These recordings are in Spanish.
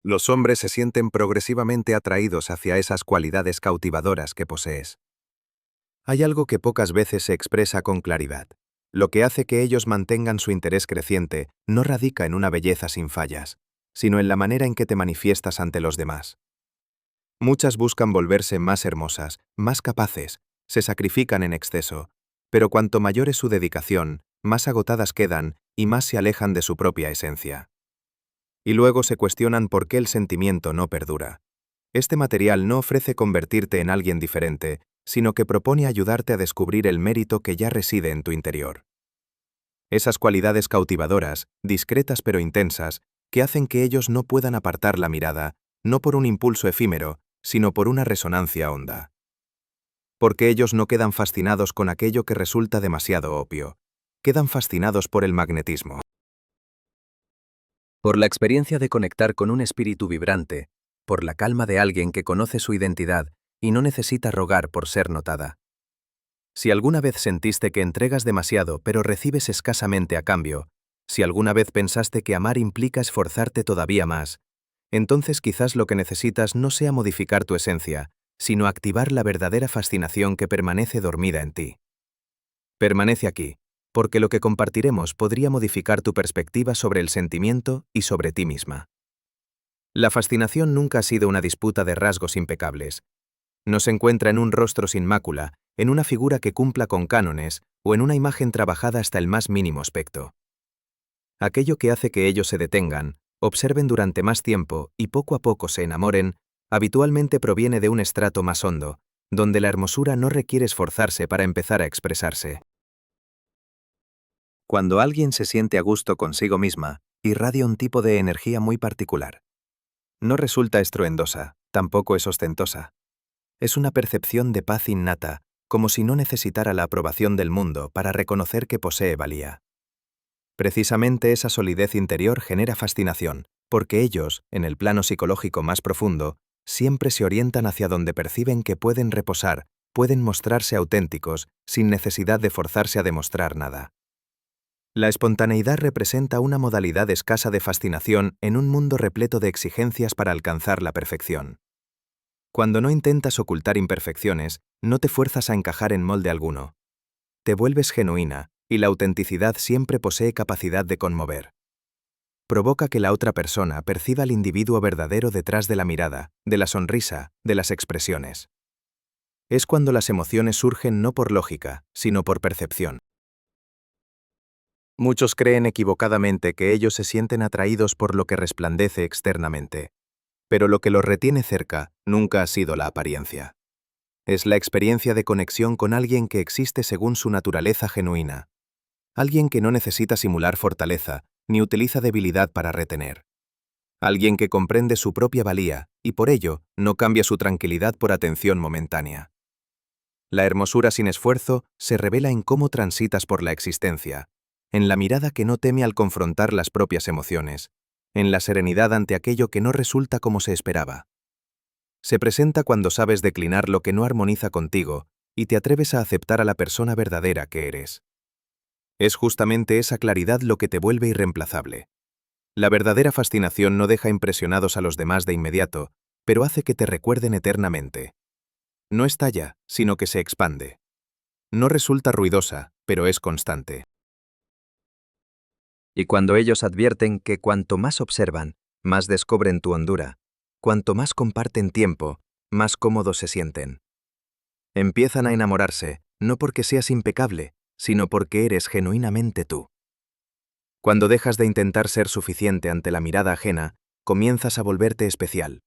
Los hombres se sienten progresivamente atraídos hacia esas cualidades cautivadoras que posees. Hay algo que pocas veces se expresa con claridad. Lo que hace que ellos mantengan su interés creciente no radica en una belleza sin fallas, sino en la manera en que te manifiestas ante los demás. Muchas buscan volverse más hermosas, más capaces, se sacrifican en exceso, pero cuanto mayor es su dedicación, más agotadas quedan y más se alejan de su propia esencia. Y luego se cuestionan por qué el sentimiento no perdura. Este material no ofrece convertirte en alguien diferente, sino que propone ayudarte a descubrir el mérito que ya reside en tu interior. Esas cualidades cautivadoras, discretas pero intensas, que hacen que ellos no puedan apartar la mirada, no por un impulso efímero, sino por una resonancia honda. Porque ellos no quedan fascinados con aquello que resulta demasiado obvio, quedan fascinados por el magnetismo. Por la experiencia de conectar con un espíritu vibrante, por la calma de alguien que conoce su identidad y no necesita rogar por ser notada. Si alguna vez sentiste que entregas demasiado pero recibes escasamente a cambio, si alguna vez pensaste que amar implica esforzarte todavía más, entonces quizás lo que necesitas no sea modificar tu esencia, sino activar la verdadera fascinación que permanece dormida en ti. Permanece aquí, porque lo que compartiremos podría modificar tu perspectiva sobre el sentimiento y sobre ti misma. La fascinación nunca ha sido una disputa de rasgos impecables. No se encuentra en un rostro sin mácula, en una figura que cumpla con cánones o en una imagen trabajada hasta el más mínimo aspecto. Aquello que hace que ellos se detengan, observen durante más tiempo y poco a poco se enamoren, habitualmente proviene de un estrato más hondo, donde la hermosura no requiere esforzarse para empezar a expresarse. Cuando alguien se siente a gusto consigo misma, irradia un tipo de energía muy particular. No resulta estruendosa, tampoco es ostentosa. Es una percepción de paz innata, como si no necesitara la aprobación del mundo para reconocer que posee valía. Precisamente esa solidez interior genera fascinación, porque ellos, en el plano psicológico más profundo, siempre se orientan hacia donde perciben que pueden reposar, pueden mostrarse auténticos, sin necesidad de forzarse a demostrar nada. La espontaneidad representa una modalidad escasa de fascinación en un mundo repleto de exigencias para alcanzar la perfección. Cuando no intentas ocultar imperfecciones, no te fuerzas a encajar en molde alguno. Te vuelves genuina, y la autenticidad siempre posee capacidad de conmover. Provoca que la otra persona perciba al individuo verdadero detrás de la mirada, de la sonrisa, de las expresiones. Es cuando las emociones surgen no por lógica, sino por percepción. Muchos creen equivocadamente que ellos se sienten atraídos por lo que resplandece externamente. Pero lo que los retiene cerca nunca ha sido la apariencia. Es la experiencia de conexión con alguien que existe según su naturaleza genuina. Alguien que no necesita simular fortaleza, ni utiliza debilidad para retener. Alguien que comprende su propia valía, y por ello no cambia su tranquilidad por atención momentánea. La hermosura sin esfuerzo se revela en cómo transitas por la existencia, en la mirada que no teme al confrontar las propias emociones, en la serenidad ante aquello que no resulta como se esperaba. Se presenta cuando sabes declinar lo que no armoniza contigo y te atreves a aceptar a la persona verdadera que eres. Es justamente esa claridad lo que te vuelve irreemplazable. La verdadera fascinación no deja impresionados a los demás de inmediato, pero hace que te recuerden eternamente. No estalla, sino que se expande. No resulta ruidosa, pero es constante. Y cuando ellos advierten que cuanto más observan, más descubren tu hondura, cuanto más comparten tiempo, más cómodos se sienten. Empiezan a enamorarse, no porque seas impecable, sino porque eres genuinamente tú. Cuando dejas de intentar ser suficiente ante la mirada ajena, comienzas a volverte especial.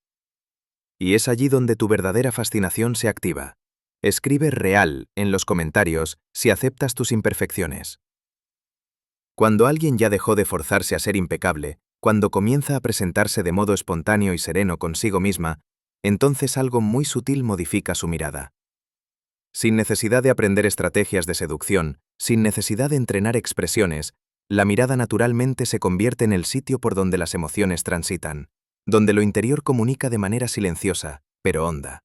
Y es allí donde tu verdadera fascinación se activa. Escribe real en los comentarios si aceptas tus imperfecciones. Cuando alguien ya dejó de forzarse a ser impecable, cuando comienza a presentarse de modo espontáneo y sereno consigo misma, entonces algo muy sutil modifica su mirada. Sin necesidad de aprender estrategias de seducción, sin necesidad de entrenar expresiones, la mirada naturalmente se convierte en el sitio por donde las emociones transitan, donde lo interior comunica de manera silenciosa, pero honda.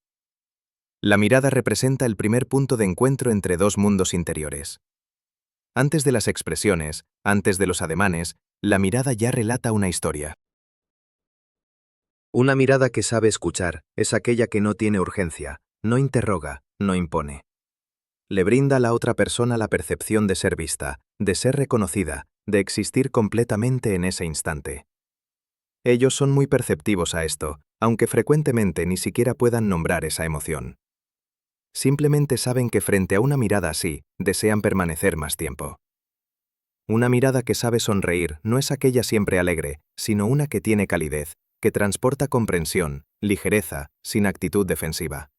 La mirada representa el primer punto de encuentro entre dos mundos interiores. Antes de las expresiones, antes de los ademanes, la mirada ya relata una historia. Una mirada que sabe escuchar es aquella que no tiene urgencia, no interroga, no impone. Le brinda a la otra persona la percepción de ser vista, de ser reconocida, de existir completamente en ese instante. Ellos son muy perceptivos a esto, aunque frecuentemente ni siquiera puedan nombrar esa emoción. Simplemente saben que frente a una mirada así, desean permanecer más tiempo. Una mirada que sabe sonreír no es aquella siempre alegre, sino una que tiene calidez, que transporta comprensión, ligereza, sin actitud defensiva.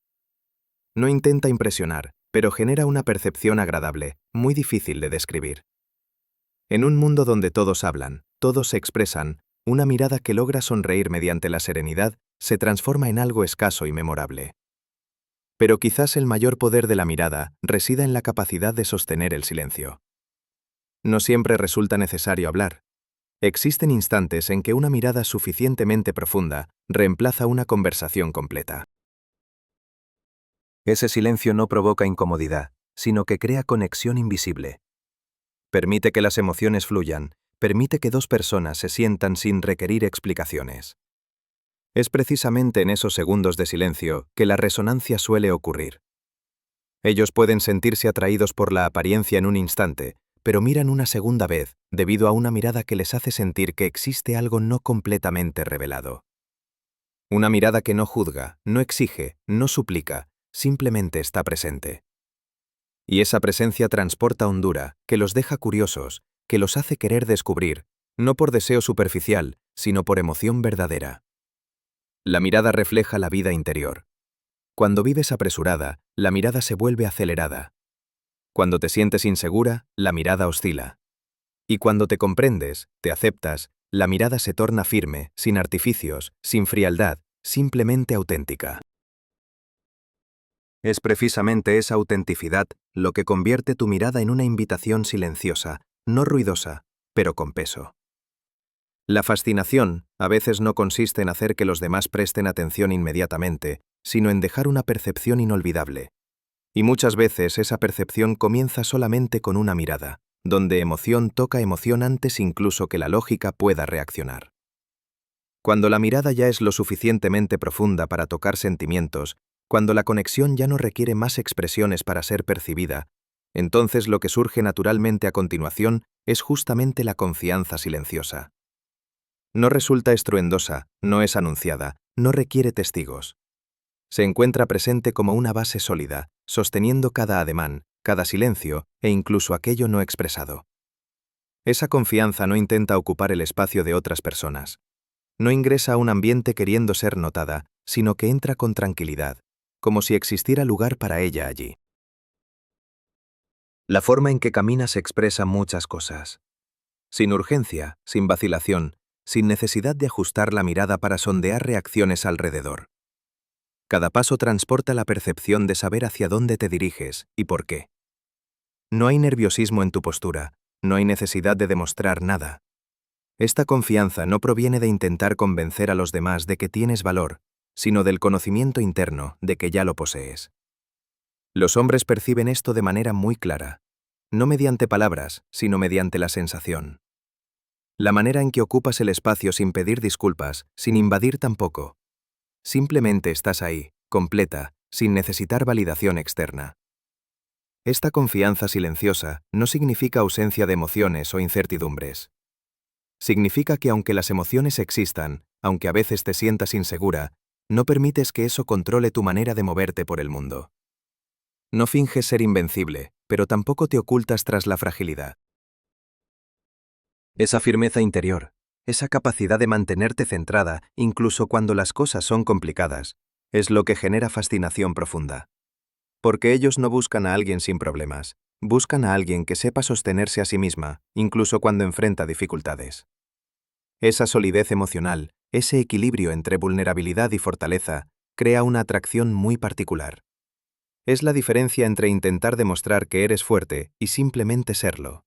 No intenta impresionar, pero genera una percepción agradable, muy difícil de describir. En un mundo donde todos hablan, todos se expresan, una mirada que logra sonreír mediante la serenidad se transforma en algo escaso y memorable. Pero quizás el mayor poder de la mirada resida en la capacidad de sostener el silencio. No siempre resulta necesario hablar. Existen instantes en que una mirada suficientemente profunda reemplaza una conversación completa. Ese silencio no provoca incomodidad, sino que crea conexión invisible. Permite que las emociones fluyan, permite que dos personas se sientan sin requerir explicaciones. Es precisamente en esos segundos de silencio que la resonancia suele ocurrir. Ellos pueden sentirse atraídos por la apariencia en un instante, pero miran una segunda vez debido a una mirada que les hace sentir que existe algo no completamente revelado. Una mirada que no juzga, no exige, no suplica, simplemente está presente. Y esa presencia transporta hondura, que los deja curiosos, que los hace querer descubrir, no por deseo superficial, sino por emoción verdadera. La mirada refleja la vida interior. Cuando vives apresurada, la mirada se vuelve acelerada. Cuando te sientes insegura, la mirada oscila. Y cuando te comprendes, te aceptas, la mirada se torna firme, sin artificios, sin frialdad, simplemente auténtica. Es precisamente esa autenticidad lo que convierte tu mirada en una invitación silenciosa, no ruidosa, pero con peso. La fascinación a veces no consiste en hacer que los demás presten atención inmediatamente, sino en dejar una percepción inolvidable. Y muchas veces esa percepción comienza solamente con una mirada, donde emoción toca emoción antes incluso que la lógica pueda reaccionar. Cuando la mirada ya es lo suficientemente profunda para tocar sentimientos, cuando la conexión ya no requiere más expresiones para ser percibida, entonces lo que surge naturalmente a continuación es justamente la confianza silenciosa. No resulta estruendosa, no es anunciada, no requiere testigos. Se encuentra presente como una base sólida, sosteniendo cada ademán, cada silencio e incluso aquello no expresado. Esa confianza no intenta ocupar el espacio de otras personas. No ingresa a un ambiente queriendo ser notada, sino que entra con tranquilidad, como si existiera lugar para ella allí. La forma en que caminas expresa muchas cosas. Sin urgencia, sin vacilación, sin necesidad de ajustar la mirada para sondear reacciones alrededor. Cada paso transporta la percepción de saber hacia dónde te diriges y por qué. No hay nerviosismo en tu postura, no hay necesidad de demostrar nada. Esta confianza no proviene de intentar convencer a los demás de que tienes valor, sino del conocimiento interno de que ya lo posees. Los hombres perciben esto de manera muy clara, no mediante palabras, sino mediante la sensación. La manera en que ocupas el espacio sin pedir disculpas, sin invadir tampoco. Simplemente estás ahí, completa, sin necesitar validación externa. Esta confianza silenciosa no significa ausencia de emociones o incertidumbres. Significa que aunque las emociones existan, aunque a veces te sientas insegura, no permites que eso controle tu manera de moverte por el mundo. No finges ser invencible, pero tampoco te ocultas tras la fragilidad. Esa firmeza interior, esa capacidad de mantenerte centrada incluso cuando las cosas son complicadas, es lo que genera fascinación profunda. Porque ellos no buscan a alguien sin problemas, buscan a alguien que sepa sostenerse a sí misma, incluso cuando enfrenta dificultades. Esa solidez emocional, ese equilibrio entre vulnerabilidad y fortaleza, crea una atracción muy particular. Es la diferencia entre intentar demostrar que eres fuerte y simplemente serlo.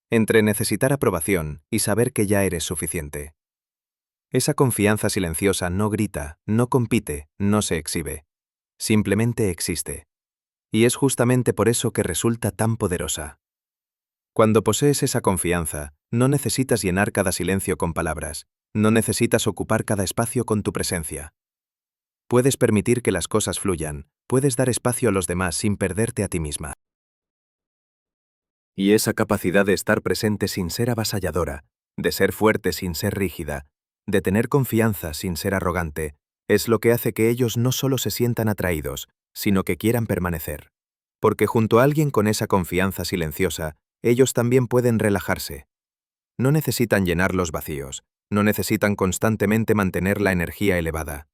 Entre necesitar aprobación y saber que ya eres suficiente. Esa confianza silenciosa no grita, no compite, no se exhibe. Simplemente existe. Y es justamente por eso que resulta tan poderosa. Cuando posees esa confianza, no necesitas llenar cada silencio con palabras, No necesitas ocupar cada espacio con tu presencia. Puedes permitir que las cosas fluyan, puedes dar espacio a los demás sin perderte a ti misma. Y esa capacidad de estar presente sin ser avasalladora, de ser fuerte sin ser rígida, de tener confianza sin ser arrogante, es lo que hace que ellos no solo se sientan atraídos, sino que quieran permanecer. Porque junto a alguien con esa confianza silenciosa, ellos también pueden relajarse. No necesitan llenar los vacíos, no necesitan constantemente mantener la energía elevada.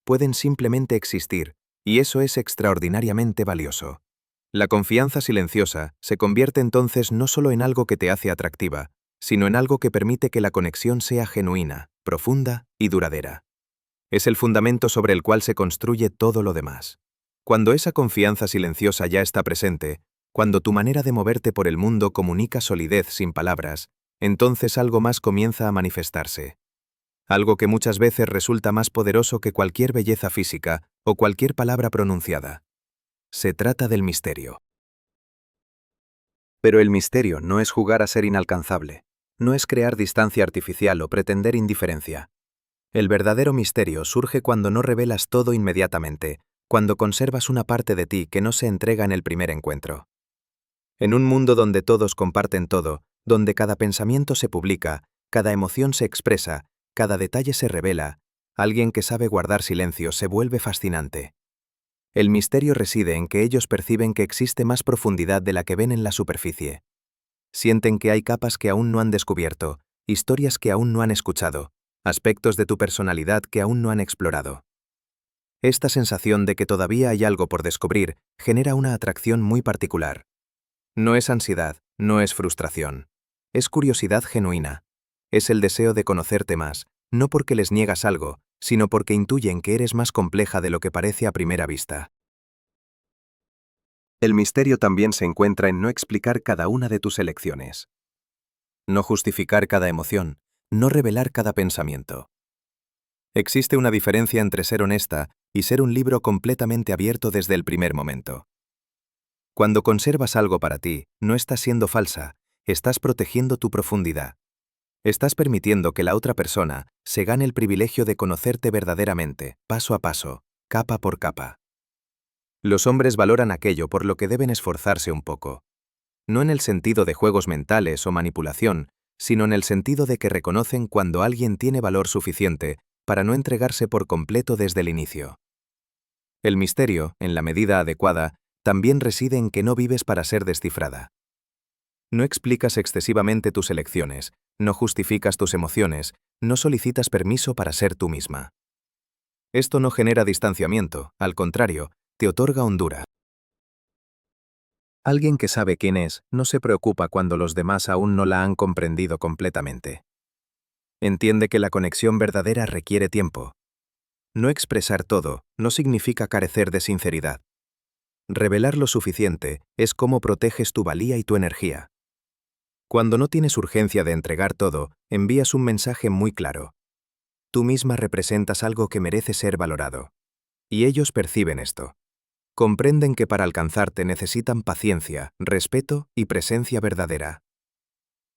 Pueden simplemente existir, y eso es extraordinariamente valioso. La confianza silenciosa se convierte entonces no solo en algo que te hace atractiva, sino en algo que permite que la conexión sea genuina, profunda y duradera. Es el fundamento sobre el cual se construye todo lo demás. Cuando esa confianza silenciosa ya está presente, cuando tu manera de moverte por el mundo comunica solidez sin palabras, entonces algo más comienza a manifestarse. Algo que muchas veces resulta más poderoso que cualquier belleza física o cualquier palabra pronunciada. Se trata del misterio. Pero el misterio no es jugar a ser inalcanzable, no es crear distancia artificial o pretender indiferencia. El verdadero misterio surge cuando no revelas todo inmediatamente, cuando conservas una parte de ti que no se entrega en el primer encuentro. En un mundo donde todos comparten todo, donde cada pensamiento se publica, cada emoción se expresa, cada detalle se revela, alguien que sabe guardar silencio se vuelve fascinante. El misterio reside en que ellos perciben que existe más profundidad de la que ven en la superficie. Sienten que hay capas que aún no han descubierto, historias que aún no han escuchado, aspectos de tu personalidad que aún no han explorado. Esta sensación de que todavía hay algo por descubrir genera una atracción muy particular. No es ansiedad, no es frustración. Es curiosidad genuina. Es el deseo de conocerte más, no porque les niegas algo, sino porque intuyen que eres más compleja de lo que parece a primera vista. El misterio también se encuentra en no explicar cada una de tus elecciones. No justificar cada emoción, no revelar cada pensamiento. Existe una diferencia entre ser honesta y ser un libro completamente abierto desde el primer momento. Cuando conservas algo para ti, no estás siendo falsa, estás protegiendo tu profundidad. Estás permitiendo que la otra persona se gane el privilegio de conocerte verdaderamente, paso a paso, capa por capa. Los hombres valoran aquello por lo que deben esforzarse un poco. No en el sentido de juegos mentales o manipulación, sino en el sentido de que reconocen cuando alguien tiene valor suficiente para no entregarse por completo desde el inicio. El misterio, en la medida adecuada, también reside en que no vives para ser descifrada. No explicas excesivamente tus elecciones, no justificas tus emociones, no solicitas permiso para ser tú misma. Esto no genera distanciamiento, al contrario, te otorga hondura. Alguien que sabe quién es no se preocupa cuando los demás aún no la han comprendido completamente. Entiende que la conexión verdadera requiere tiempo. No expresar todo no significa carecer de sinceridad. Revelar lo suficiente es cómo proteges tu valía y tu energía. Cuando no tienes urgencia de entregar todo, envías un mensaje muy claro. Tú misma representas algo que merece ser valorado. Y ellos perciben esto. Comprenden que para alcanzarte necesitan paciencia, respeto y presencia verdadera.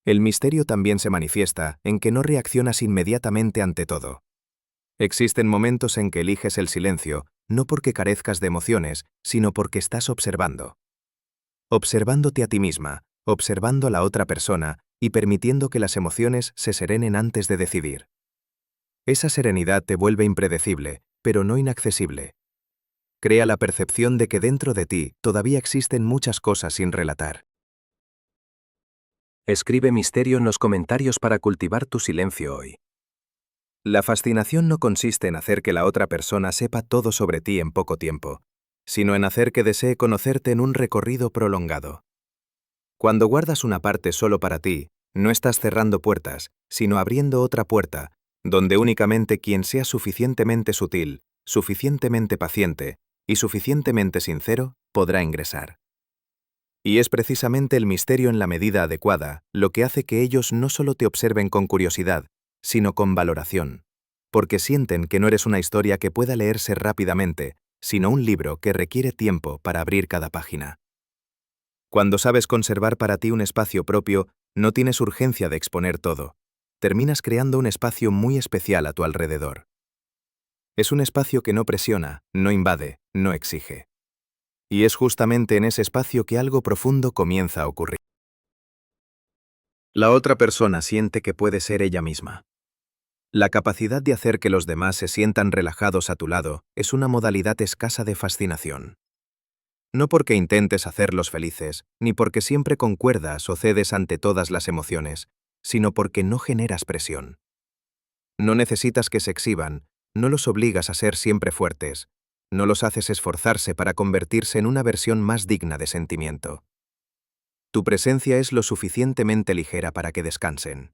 El misterio también se manifiesta en que no reaccionas inmediatamente ante todo. Existen momentos en que eliges el silencio, no porque carezcas de emociones, sino porque estás observando. Observándote a ti misma, observando a la otra persona y permitiendo que las emociones se serenen antes de decidir. Esa serenidad te vuelve impredecible, pero no inaccesible. Crea la percepción de que dentro de ti todavía existen muchas cosas sin relatar. Escribe misterio en los comentarios para cultivar tu silencio hoy. La fascinación no consiste en hacer que la otra persona sepa todo sobre ti en poco tiempo, sino en hacer que desee conocerte en un recorrido prolongado. Cuando guardas una parte solo para ti, no estás cerrando puertas, sino abriendo otra puerta, donde únicamente quien sea suficientemente sutil, suficientemente paciente y suficientemente sincero podrá ingresar. Y es precisamente el misterio en la medida adecuada lo que hace que ellos no solo te observen con curiosidad, sino con valoración, porque sienten que no eres una historia que pueda leerse rápidamente, sino un libro que requiere tiempo para abrir cada página. Cuando sabes conservar para ti un espacio propio, no tienes urgencia de exponer todo. terminas creando un espacio muy especial a tu alrededor. Es un espacio que no presiona, no invade, no exige. Y es justamente en ese espacio que algo profundo comienza a ocurrir. La otra persona siente que puede ser ella misma. La capacidad de hacer que los demás se sientan relajados a tu lado es una modalidad escasa de fascinación. No porque intentes hacerlos felices, ni porque siempre concuerdas o cedes ante todas las emociones, sino porque no generas presión. No necesitas que se exhiban, no los obligas a ser siempre fuertes, no los haces esforzarse para convertirse en una versión más digna de sentimiento. Tu presencia es lo suficientemente ligera para que descansen.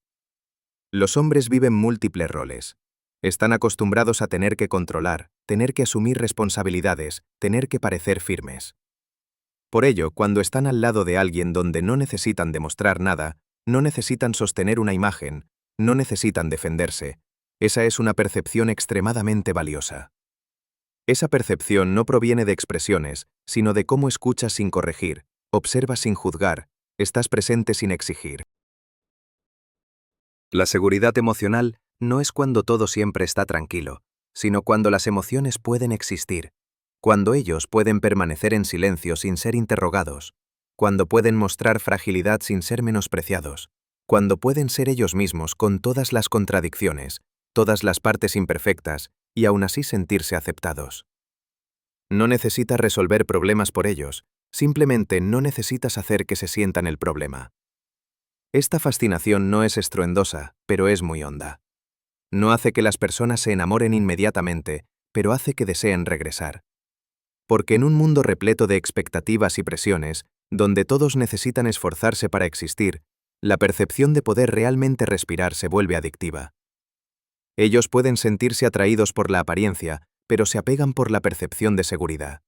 Los hombres viven múltiples roles. Están acostumbrados a tener que controlar, tener que asumir responsabilidades, tener que parecer firmes. Por ello, cuando están al lado de alguien donde no necesitan demostrar nada, no necesitan sostener una imagen, no necesitan defenderse, esa es una percepción extremadamente valiosa. Esa percepción no proviene de expresiones, sino de cómo escuchas sin corregir, observas sin juzgar, estás presente sin exigir. La seguridad emocional no es cuando todo siempre está tranquilo, sino cuando las emociones pueden existir, cuando ellos pueden permanecer en silencio sin ser interrogados, cuando pueden mostrar fragilidad sin ser menospreciados, cuando pueden ser ellos mismos con todas las contradicciones, todas las partes imperfectas, y aún así sentirse aceptados. No necesitas resolver problemas por ellos, simplemente no necesitas hacer que se sientan el problema. Esta fascinación no es estruendosa, pero es muy honda. No hace que las personas se enamoren inmediatamente, pero hace que deseen regresar. Porque en un mundo repleto de expectativas y presiones, donde todos necesitan esforzarse para existir, la percepción de poder realmente respirar se vuelve adictiva. Ellos pueden sentirse atraídos por la apariencia, pero se apegan por la percepción de seguridad.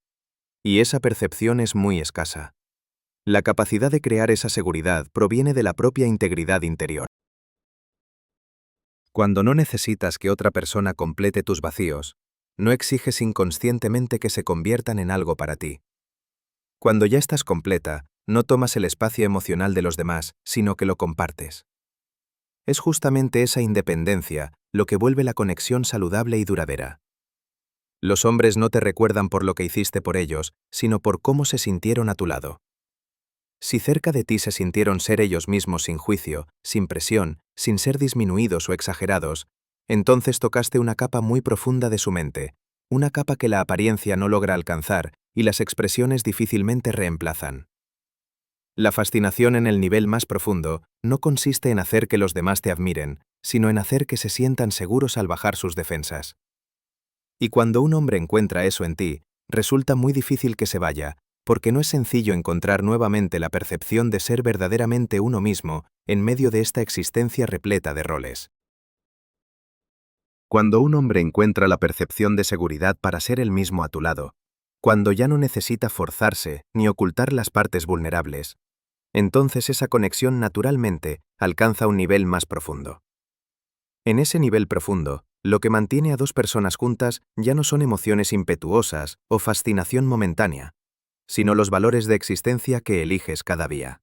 Y esa percepción es muy escasa. La capacidad de crear esa seguridad proviene de la propia integridad interior. Cuando no necesitas que otra persona complete tus vacíos, no exiges inconscientemente que se conviertan en algo para ti. Cuando ya estás completa, no tomas el espacio emocional de los demás, sino que lo compartes. Es justamente esa independencia lo que vuelve la conexión saludable y duradera. Los hombres no te recuerdan por lo que hiciste por ellos, sino por cómo se sintieron a tu lado. Si cerca de ti se sintieron ser ellos mismos sin juicio, sin presión, sin ser disminuidos o exagerados, entonces tocaste una capa muy profunda de su mente, una capa que la apariencia no logra alcanzar y las expresiones difícilmente reemplazan. La fascinación en el nivel más profundo no consiste en hacer que los demás te admiren, sino en hacer que se sientan seguros al bajar sus defensas. Y cuando un hombre encuentra eso en ti, resulta muy difícil que se vaya, porque no es sencillo encontrar nuevamente la percepción de ser verdaderamente uno mismo en medio de esta existencia repleta de roles. Cuando un hombre encuentra la percepción de seguridad para ser el mismo a tu lado, cuando ya no necesita forzarse ni ocultar las partes vulnerables, entonces esa conexión naturalmente alcanza un nivel más profundo. En ese nivel profundo, lo que mantiene a dos personas juntas ya no son emociones impetuosas o fascinación momentánea, sino los valores de existencia que eliges cada día.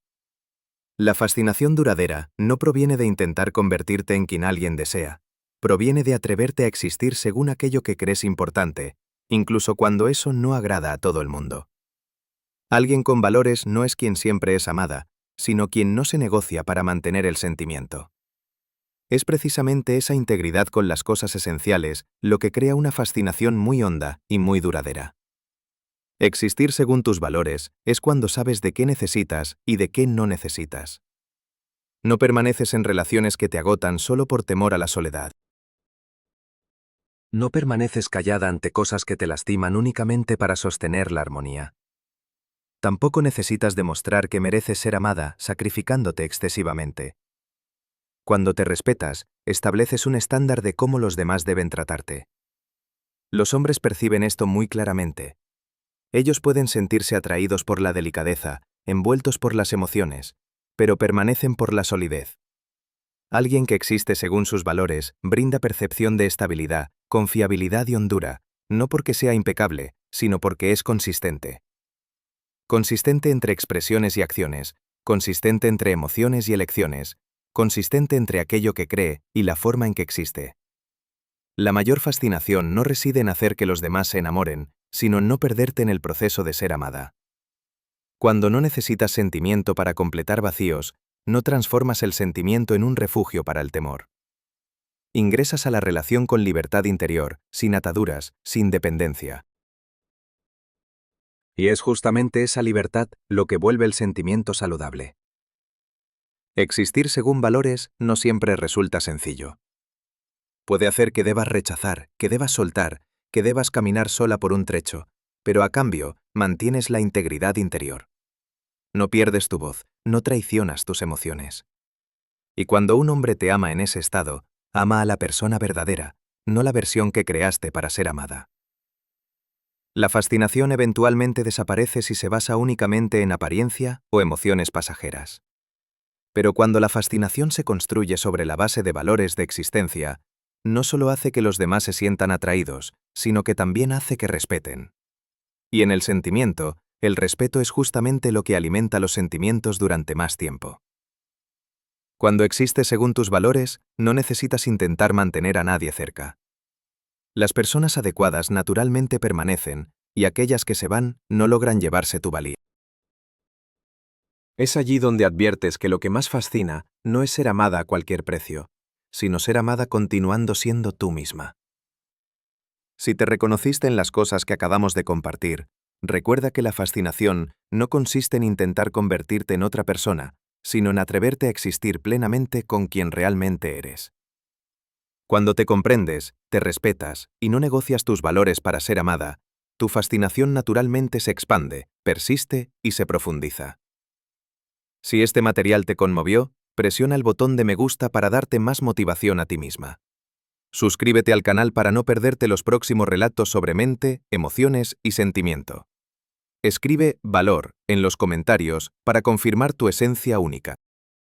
La fascinación duradera no proviene de intentar convertirte en quien alguien desea, proviene de atreverte a existir según aquello que crees importante, incluso cuando eso no agrada a todo el mundo. Alguien con valores no es quien siempre es amada, sino quien no se negocia para mantener el sentimiento. Es precisamente esa integridad con las cosas esenciales lo que crea una fascinación muy honda y muy duradera. Existir según tus valores es cuando sabes de qué necesitas y de qué no necesitas. No permaneces en relaciones que te agotan solo por temor a la soledad. No permaneces callada ante cosas que te lastiman únicamente para sostener la armonía. Tampoco necesitas demostrar que mereces ser amada sacrificándote excesivamente. Cuando te respetas, estableces un estándar de cómo los demás deben tratarte. Los hombres perciben esto muy claramente. Ellos pueden sentirse atraídos por la delicadeza, envueltos por las emociones, pero permanecen por la solidez. Alguien que existe según sus valores brinda percepción de estabilidad, confiabilidad y hondura, no porque sea impecable, sino porque es consistente. Consistente entre expresiones y acciones, consistente entre emociones y elecciones, consistente entre aquello que cree y la forma en que existe. La mayor fascinación no reside en hacer que los demás se enamoren, sino en no perderte en el proceso de ser amada. Cuando no necesitas sentimiento para completar vacíos, no transformas el sentimiento en un refugio para el temor. Ingresas a la relación con libertad interior, sin ataduras, sin dependencia. Y es justamente esa libertad lo que vuelve el sentimiento saludable. Existir según valores no siempre resulta sencillo. Puede hacer que debas rechazar, que debas soltar, que debas caminar sola por un trecho, pero a cambio mantienes la integridad interior. No pierdes tu voz, no traicionas tus emociones. Y cuando un hombre te ama en ese estado, ama a la persona verdadera, no la versión que creaste para ser amada. La fascinación eventualmente desaparece si se basa únicamente en apariencia o emociones pasajeras. Pero cuando la fascinación se construye sobre la base de valores de existencia, no solo hace que los demás se sientan atraídos, sino que también hace que respeten. Y en el sentimiento, el respeto es justamente lo que alimenta los sentimientos durante más tiempo. Cuando existes según tus valores, no necesitas intentar mantener a nadie cerca. Las personas adecuadas naturalmente permanecen, y aquellas que se van no logran llevarse tu valía. Es allí donde adviertes que lo que más fascina no es ser amada a cualquier precio, sino ser amada continuando siendo tú misma. Si te reconociste en las cosas que acabamos de compartir, recuerda que la fascinación no consiste en intentar convertirte en otra persona, sino en atreverte a existir plenamente con quien realmente eres. Cuando te comprendes, te respetas y no negocias tus valores para ser amada, tu fascinación naturalmente se expande, persiste y se profundiza. Si este material te conmovió, presiona el botón de me gusta para darte más motivación a ti misma. Suscríbete al canal para no perderte los próximos relatos sobre mente, emociones y sentimiento. Escribe valor en los comentarios para confirmar tu esencia única.